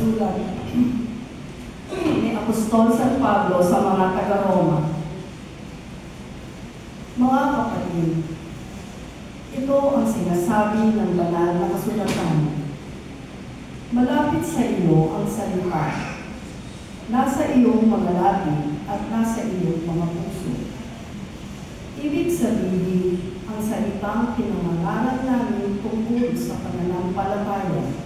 pagsusulat ni Apostol San Pablo sa mga taga-Roma. Mga kapatid, ito ang sinasabi ng banal na kasulatan. Malapit sa iyo ang salita, nasa iyong mga labi at nasa iyong mga puso. Ibig sabihin, ang salitang pinangangaral namin tungkol sa pananampalataya.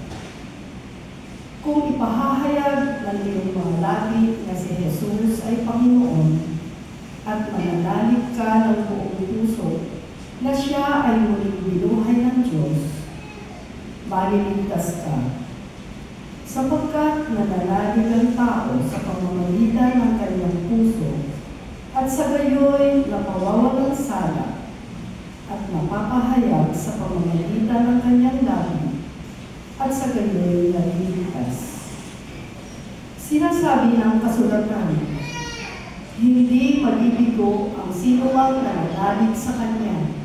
Kung ipahahayag ng iyong mga labi na si Jesus ay Panginoon at mananalig ka ng buong puso na siya ay muling binuhay ng Diyos, maliligtas ka. Sapagkat nananalig ang tao sa pamamagitan ng kanyang puso at sa gayoy napawawalang sala at napapahayag sa pamamagitan ng kanyang labi at sa gayoy naliligtas. Sinasabi ng kasulatan, hindi mabibigo ang sinumang nananalig sa kanya.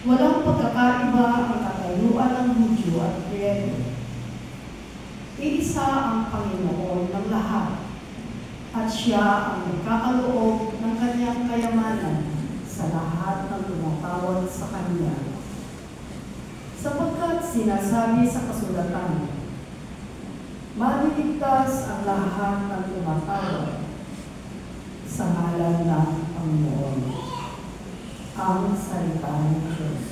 Walang pagkakaiba ang katayuan ng Hudyo at Griyego. Iisa ang Panginoon ng lahat, at siya ang nagkakaloob ng kanyang kayamanan sa lahat ng tumatawag sa kanya. Sapagkat sinasabi sa kasulatan, maliligtas ang lahat ng tumatawag sa ngalan ng Panginoon. Ang salita ng Diyos.